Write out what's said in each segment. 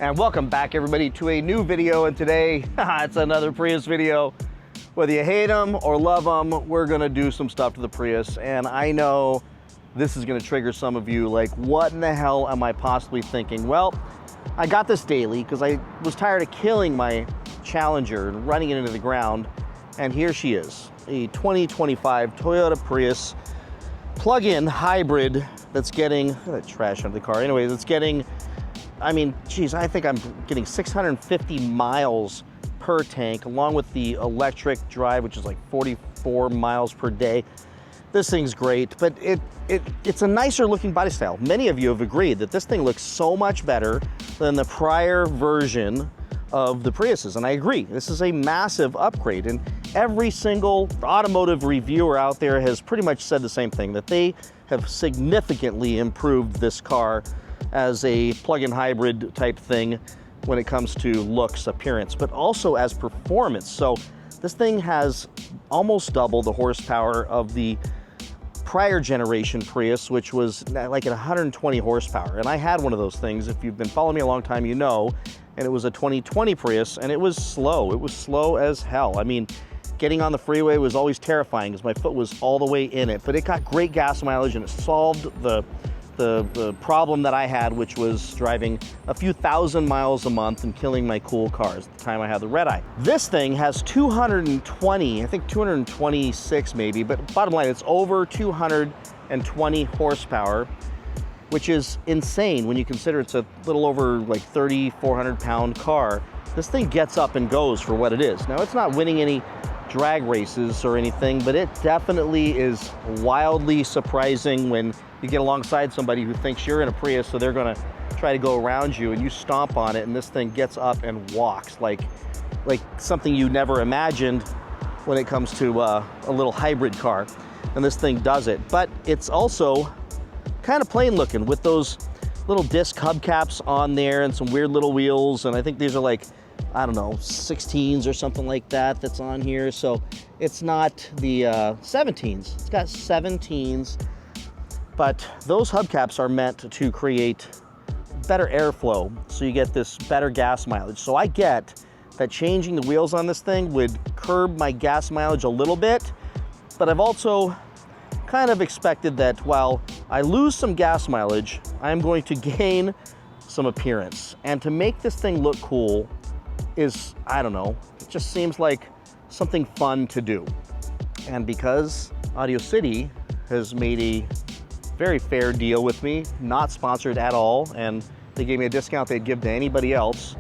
And welcome back everybody to a new video, and today it's another Prius video. Whether you hate them or love them, we're gonna do some stuff to the Prius, and I know this is gonna trigger some of you like, what in the hell am I possibly thinking? Well, I got this daily because I was tired of killing my Challenger and running it into the ground, and here she is, a 2025 Toyota Prius plug-in hybrid that's getting, look at that trash under the car. Anyways, it's getting, I mean, geez, I think I'm getting 650 miles per tank, along with the electric drive, which is like 44 miles per day. This thing's great, but it's a nicer looking body style. Many of you have agreed that this thing looks so much better than the prior version of the Priuses, and I agree. This is a massive upgrade, and every single automotive reviewer out there has pretty much said the same thing, that they have significantly improved this car as a plug-in hybrid type thing when it comes to looks, appearance, but also as performance. So this thing has almost double the horsepower of the prior generation Prius, which was like at 120 horsepower. And I had one of those things. If you've been following me a long time, you know, and it was a 2020 Prius, and it was slow. It was slow as hell. I mean, getting on the freeway was always terrifying because my foot was all the way in it, but it got great gas mileage, and it solved the problem that I had, which was driving a few thousand miles a month and killing my cool cars at the time I had the red eye. This thing has 220, I think 226 maybe, but bottom line, it's over 220 horsepower, which is insane when you consider it's a little over like 3,400 pound car. This thing gets up and goes for what it is. Now, it's not winning any drag races or anything, but it definitely is wildly surprising when you get alongside somebody who thinks you're in a Prius, so they're gonna try to go around you, and you stomp on it and this thing gets up and walks like something you never imagined when it comes to a little hybrid car. And this thing does it, but it's also kind of plain looking with those little disc hubcaps on there and some weird little wheels, and I think these are like, I don't know, 16s or something like that that's on here. So it's not the 17s. It's got 17s, but those hubcaps are meant to create better airflow, so you get this better gas mileage. So I get that changing the wheels on this thing would curb my gas mileage a little bit, but I've also kind of expected that while I lose some gas mileage, I'm going to gain some appearance. And to make this thing look cool is, I don't know, it just seems like something fun to do. And because Audio City has made a very fair deal with me, not sponsored at all, and they gave me a discount they'd give to anybody else,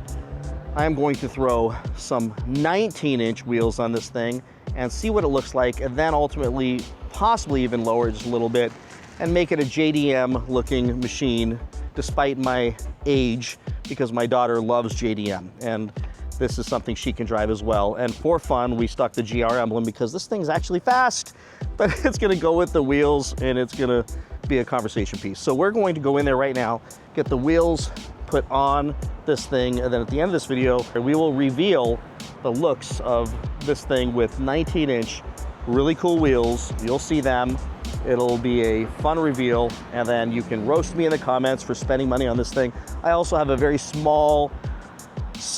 I'm going to throw some 19-inch wheels on this thing and see what it looks like, and then ultimately possibly even lower it just a little bit and make it a JDM looking machine, despite my age, because my daughter loves JDM, and this is something she can drive as well. And for fun, we stuck the GR emblem because this thing's actually fast, but it's gonna go with the wheels and it's gonna be a conversation piece. So we're going to go in there right now, get the wheels put on this thing, and then at the end of this video, we will reveal the looks of this thing with 19-inch, really cool wheels. You'll see them. It'll be a fun reveal, and then you can roast me in the comments for spending money on this thing. I also have a very small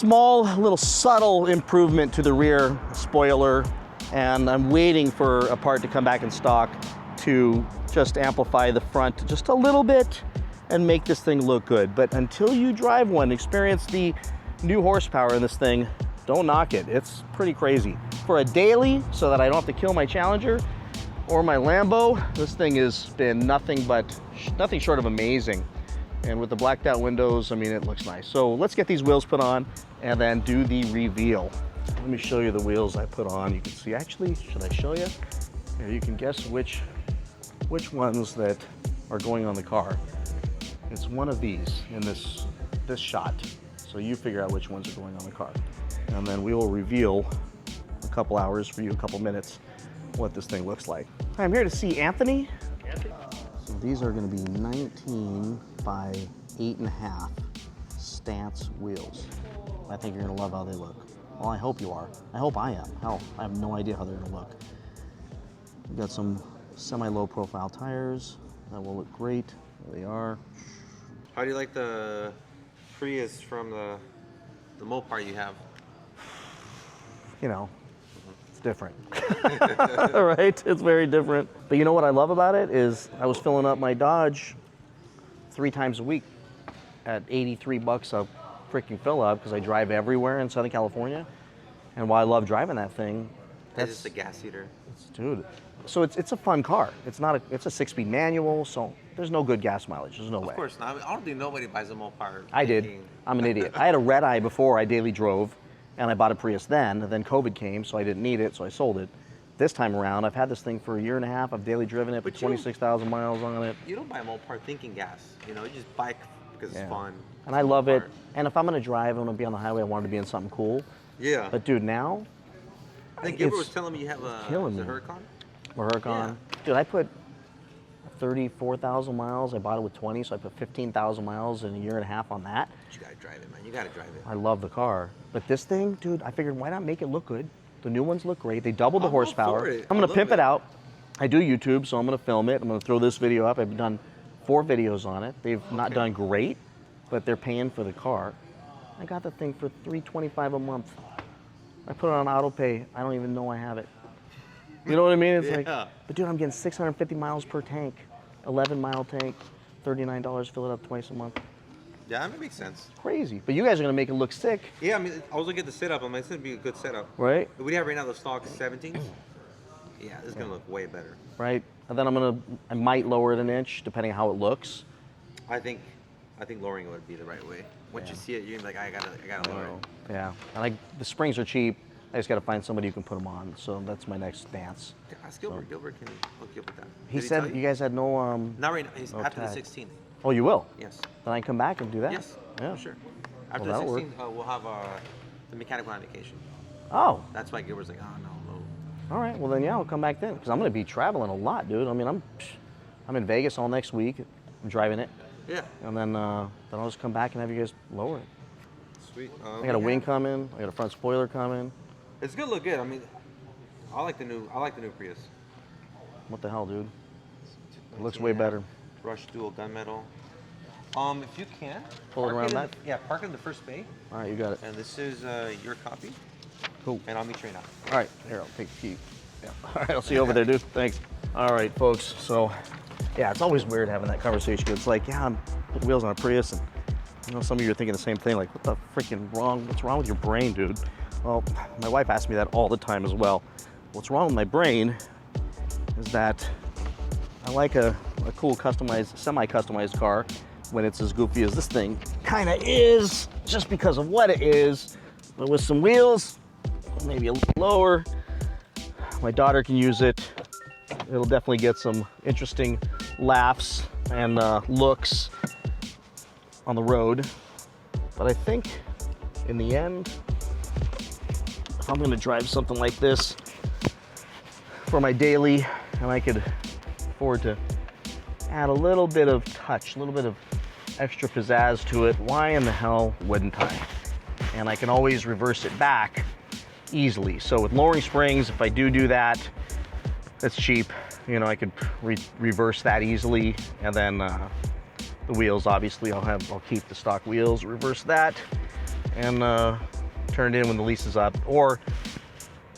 little subtle improvement to the rear spoiler, and I'm waiting for a part to come back in stock to just amplify the front just a little bit and make this thing look good. But until you drive one, experience the new horsepower in this thing, don't knock it. It's pretty crazy. For a daily, so that I don't have to kill my Challenger or my Lambo, this thing has been nothing short of amazing. And with the blacked out windows, I mean, it looks nice. So let's get these wheels put on and then do the reveal. Let me show you the wheels I put on. You can see, actually, should I show you? Here, you can guess which ones that are going on the car. It's one of these in this shot. So you figure out which ones are going on the car. And then we will reveal a couple hours for you, a couple minutes, what this thing looks like. Hi, I'm here to see Anthony. So these are going to be 19 by 8.5 stance wheels. I think you're going to love how they look. Well, I hope you are. I hope I am. Hell, I have no idea how they're going to look. We've got some semi-low profile tires that will look great. There they are. How do you like the Prius from the Mopar you have? You know, it's different. Right? It's very different. But you know what I love about it is I was filling up my Dodge 3 times a week at 83 bucks a freaking fill up because I drive everywhere in Southern California. And while I love driving that thing, That's just a gas heater. Dude, so it's a fun car. It's not it's a 6-speed manual, so there's no good gas mileage. There's no way. Of course not. I, mean, I don't think nobody buys a Mopar. I did. I'm an idiot. I had a red eye before I daily drove, and I bought a Prius then. And then COVID came, so I didn't need it, so I sold it. This time around, I've had this thing for 1.5 years. I've daily driven it, put 26,000 miles on it. You don't buy a Mopar thinking gas. You know, you just buy it because it's fun. And I love it. And if I'm gonna drive, I'm gonna be on the highway. I want it to be in something cool. Yeah. But dude, now I think Gilbert was telling me you have a Huracan. Huracan. Yeah. Dude, I put 34,000 miles. I bought it with 20, so I put 15,000 miles in 1.5 years on that. You gotta drive it, man. You gotta drive it. I love the car. But this thing, dude, I figured why not make it look good? The new ones look great. They doubled the horsepower. I'm gonna pimp it out. I do YouTube, so I'm gonna film it. I'm gonna throw this video up. I've done 4 videos on it. They've not done great, but they're paying for the car. I got the thing for $325 a month. I put it on auto pay. I don't even know I have it. You know what I mean? It's like, but dude, I'm getting 650 miles per tank, 11-mile tank, $39, fill it up twice a month. Yeah, that makes sense. Crazy. But you guys are gonna make it look sick. Yeah, I mean, I was looking at the setup. I'm like, it's gonna be a good setup. Right? We have right now the stock 17s. Yeah, it's gonna look way better. Right? And then I might lower it an inch, depending on how it looks. I think lowering it would be the right way. Once you see it, you're gonna be like, I gotta lower it. Yeah, and the springs are cheap. I just gotta find somebody who can put them on. So that's my next dance. Ask Gilbert. So. Gilbert can hook you up with that. He said you guys had no Not right now. He's no after tag. the 16th. Oh, you will? Yes. Then I can come back and do that? Yes. Yeah. For sure. After the 16th, we'll have the mechanic on vacation. Oh. That's why Gilbert's like, oh no. All right. Well then, yeah, I'll come back then because I'm gonna be traveling a lot, dude. I mean, I'm in Vegas all next week. I'm driving it. Yeah. And then I'll just come back and have you guys lower it. Sweet. I got a wing coming. I got a front spoiler coming. It's gonna look good. I mean, I like the new Prius. What the hell, dude? It looks way better. Brushed dual gunmetal. If you can pull it around back. Yeah, park it in the first bay. All right, you got it. And this is your copy. Cool. And I'll meet you right now. All right, here, I'll take the key. Yeah. All right, I'll see you over there, dude. Thanks. All right, folks. So, yeah, it's always weird having that conversation. It's like, yeah, I'm putting wheels on a Prius, and you know, some of you are thinking the same thing. Like, what the freaking wrong? What's wrong with your brain, dude? Well, my wife asks me that all the time as well. What's wrong with my brain is that I like a cool customized, semi-customized car when it's as goofy as this thing kind of is, just because of what it is. But with some wheels, maybe a little lower, my daughter can use it. It'll definitely get some interesting laughs and looks on the road. But I think in the end, if I'm gonna drive something like this for my daily, and I could afford to add a little bit of touch, a little bit of extra pizzazz to it, why in the hell wouldn't I? And I can always reverse it back easily. So with lowering springs, if I do that, that's cheap. You know, I could reverse that easily, and then the wheels, obviously, I'll keep the stock wheels, reverse that, and turn it in when the lease is up, or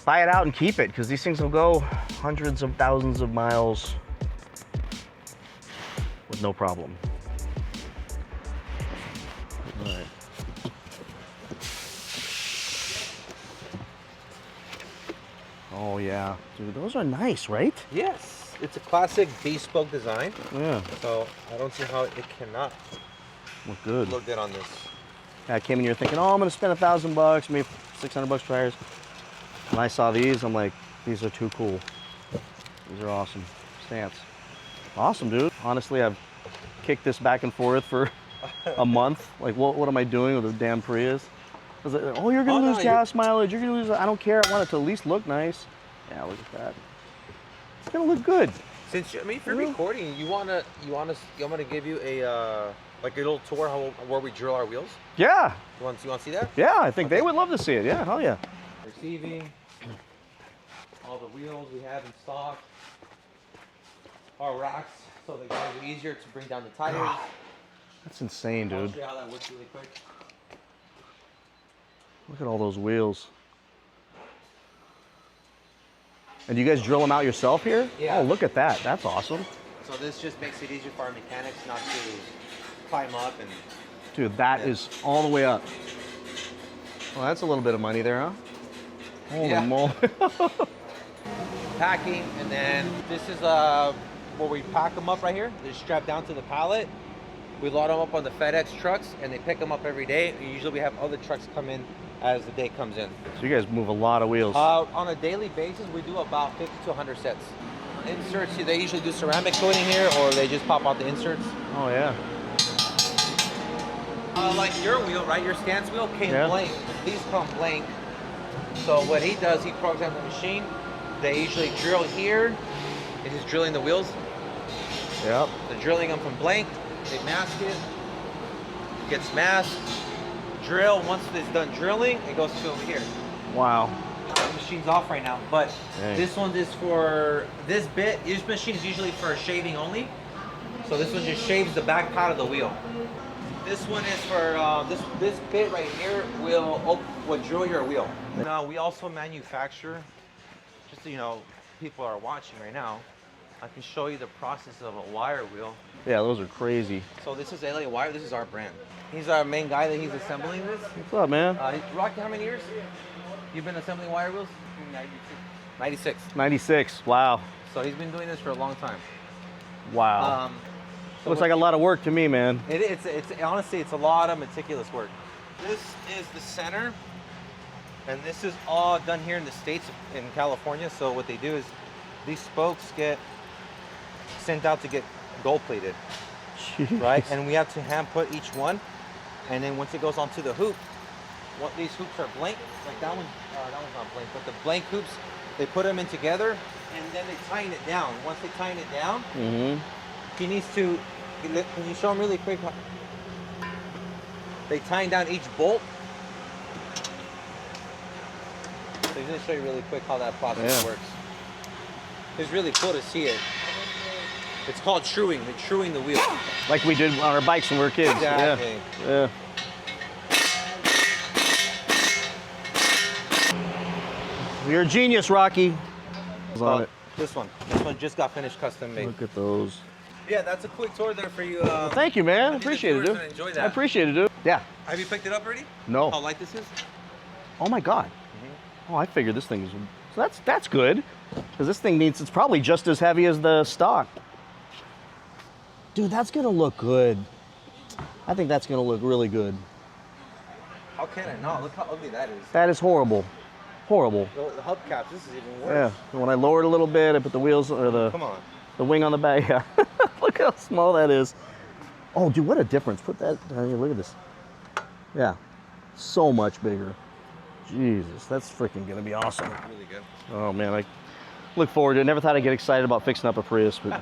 buy it out and keep it, because these things will go hundreds of thousands of miles with no problem. All right. Oh yeah, dude, those are nice, right? Yes, it's a classic bespoke design. Yeah. So I don't see how it cannot look good. Look good on this. I came in here thinking, oh, I'm gonna spend $1,000, maybe $600 tires. When I saw these, I'm like, these are too cool. These are awesome. Stance. Awesome, dude. Honestly, I've kicked this back and forth for a month. Like, what am I doing with this damn Prius? I was like, oh, you're gonna lose gas mileage. You're gonna lose. I don't care. I want it to at least look nice. Yeah, look at that. It's gonna look good. Since I mean, if you're recording, you want to give you a like a little tour where we drill our wheels. Yeah. You want to see that? Yeah, I think they would love to see it. Yeah, hell yeah. Receiving. All the wheels we have in stock. Our racks, so the guys are easier to bring down the tires. That's insane, I'll dude. show you how that works really quick. Look at all those wheels. And do you guys drill them out yourself here? Yeah. Oh, look at that. That's awesome. So this just makes it easier for our mechanics not to climb up and... Dude, that is all the way up. Well, that's a little bit of money there, huh? Holy moly. Packing, and then this is where we pack them up right here. They're strapped down to the pallet. We load them up on the FedEx trucks, and they pick them up every day. And usually we have other trucks come in as the day comes in. So you guys move a lot of wheels. On a daily basis, we do about 50 to 100 sets. Inserts, they usually do ceramic coating here, or they just pop out the inserts. Oh, yeah. Like your wheel, right? Your stance wheel came Yeah. blank. These come blank. So what he does, he programs the machine. They usually drill here, and he's drilling the wheels. Yep. They're drilling them from blank. They mask it. Gets masked. Drill. Once it's done drilling, it goes to over here. Wow. The machine's off right now, but Dang. this one is for this bit. This machine is usually for shaving only. So this one just shaves the back part of the wheel. This one is for this bit right here will drill your wheel. Now we also manufacture, just so you know, people are watching right now. I can show you the process of a wire wheel. Yeah, those are crazy. So this is LA Wire. This is our brand. He's our main guy that he's assembling this. What's up, man? Rocky, how many years you've been assembling wire wheels? 96. 96. Wow. So he's been doing this for a long time. Wow. So Looks like a lot of work to me, man. It's honestly, it's a lot of meticulous work. This is the center, and this is all done here in the States, in California. So what they do is these spokes get sent out to get gold plated, Jeez. right? And we have to hand put each one, and then once it goes onto the hoop, what these hoops are blank, like that one's not blank, but the blank hoops, they put them in together, and then they tighten it down. Once they tighten it down, he needs to. Can you show them really quick? They tighten down each bolt. So he's gonna show you really quick how that process works. It's really cool to see it. It's called truing. They're truing the wheel. Like we did on our bikes when we were kids. Exactly. Yeah. You're a genius, Rocky. On it. This one just got finished custom made. Look at those. Yeah, that's a quick tour there for you. Thank you, man. I appreciate it, dude. Enjoy that. I appreciate it, dude. Yeah. Have you picked it up already? No. How light this is? Oh my God. Oh, I figured this thing is. So that's good, because this thing needs. It's probably just as heavy as the stock. Dude, that's gonna look good. I think that's gonna look really good. How can it not? Look how ugly that is. That is horrible. Horrible. The hubcaps, this is even Yeah. worse. When I lower it a little bit, I put the wheels or Come on. the wing on the back. Yeah. Look how small that is. Oh, dude, what a difference. Put that down here. Look at this. Yeah. So much bigger. Jesus, that's freaking gonna be awesome. Really good. Oh man, I look forward to it. Never thought I'd get excited about fixing up a Prius, but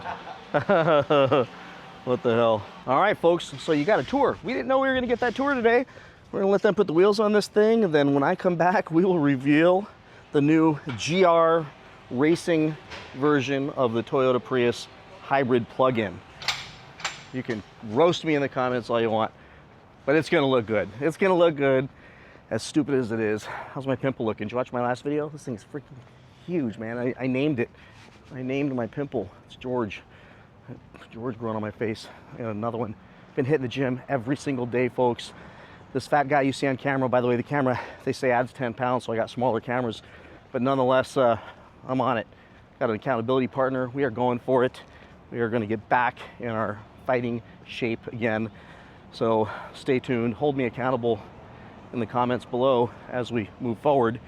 what the hell. All right, folks, so you got a tour. We didn't know we were gonna get that tour today. We're gonna let them put the wheels on this thing, and then when I come back, we will reveal the new GR racing version of the Toyota Prius hybrid plug-in. You can roast me in the comments all you want, but it's gonna look good. It's gonna look good, as stupid as it is. How's my pimple looking? Did you watch my last video? This thing's freaking huge, man. I named it. I named my pimple. It's George. George growing on my face. I got another one. Been hitting the gym every single day, folks. This fat guy you see on camera, by the way, the camera, they say adds 10 pounds, so I got smaller cameras. But nonetheless, I'm on it. Got an accountability partner. We are going for it. We are gonna get back in our fighting shape again. So stay tuned, hold me accountable in the comments below as we move forward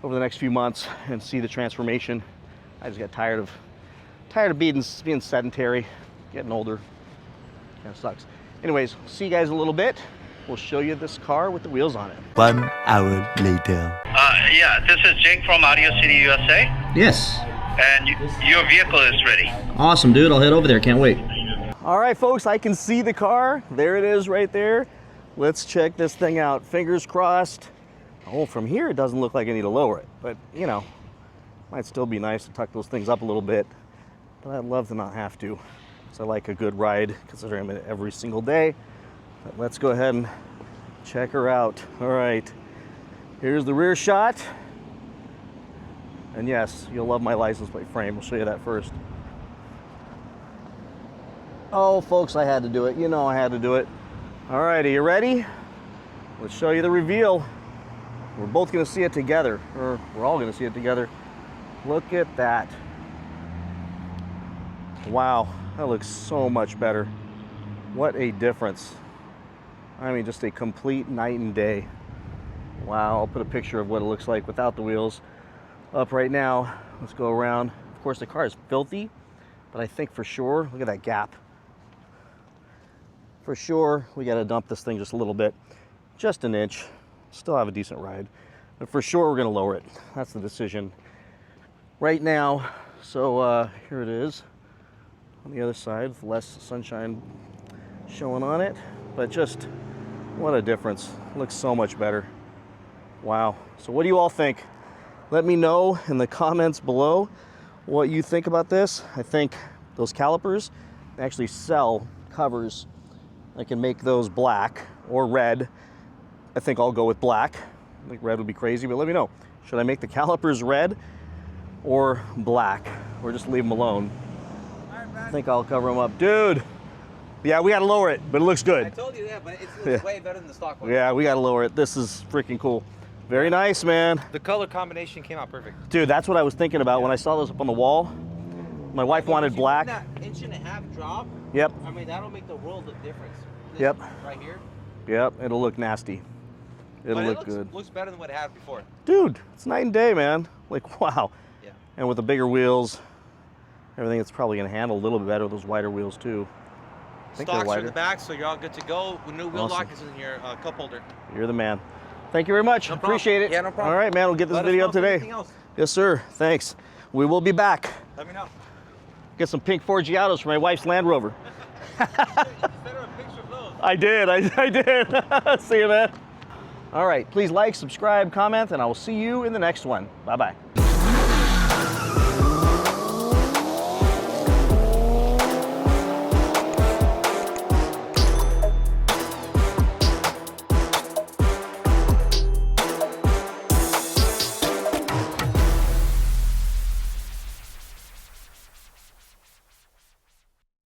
over the next few months and see the transformation. I just got tired of being sedentary, getting older. Kind of sucks. Anyways, see you guys in a little bit. We'll show you this car with the wheels on it. 1 hour later. Yeah, this is Jake from Audio City, USA, Yes. and your vehicle is ready. Awesome, dude. I'll head over there. Can't wait. All right, folks, I can see the car. There it is right there. Let's check this thing out. Fingers crossed. Oh, from here, it doesn't look like I need to lower it, but you know, might still be nice to tuck those things up a little bit, but I'd love to not have to. So I like a good ride considering I'm in it every single day. But let's go ahead and check her out. All right, here's the rear shot. And yes, you'll love my license plate frame. We'll show you that first. Oh, folks, I had to do it. You know I had to do it. All right, are you ready? Let's show you the reveal. We're both gonna see it together, or we're all gonna see it together. Look at that. Wow, that looks so much better. What a difference. I mean, just a complete night and day. Wow, I'll put a picture of what it looks like without the wheels up right now. Let's go around. Of course, the car is filthy, but I think for sure, look at that gap. For sure, we gotta dump this thing just a little bit, just an inch. Still have a decent ride, but for sure, we're gonna lower it. That's the decision right now. So here it is on the other side with less sunshine showing on it, but just what a difference. Looks so much better. Wow. So what do you all think? Let me know in the comments below what you think about this. I think those calipers actually sell covers. I can make those black or red. I think I'll go with black. I think red would be crazy, but let me know. Should I make the calipers red or black, or just leave them alone? I think I'll cover them up. Dude, yeah, we gotta lower it, but it looks good. I told you that, but it looks way better than the stock one. Yeah, we gotta lower it. This is freaking cool. Very nice, man. The color combination came out perfect. Dude, that's what I was thinking about when I saw those up on the wall. My wife wanted black. That 1.5 inch drop. Yep. I mean, that'll make the world of difference. This Yep. Right here. Yep, it'll look nasty. It'll look good. Looks better than what it had before. Dude, it's night and day, man. Like, wow. Yeah. And with the bigger wheels, everything, it's probably gonna handle a little bit better with those wider wheels too. I think they're Stocks are wider. in the back, so you're all good to go. With new wheel Awesome. lock is in your cup holder. You're the man. Thank you very much. No problem. Appreciate it. Yeah, no problem. All right, man. We'll get this Let us video know up if today. anything else. Yes, sir. Thanks. We will be back. Let me know. Get some pink Forgiatos for my wife's Land Rover. Send her a picture of those. I did. I did. See you, man. All right. Please like, subscribe, comment, and I will see you in the next one. Bye-bye.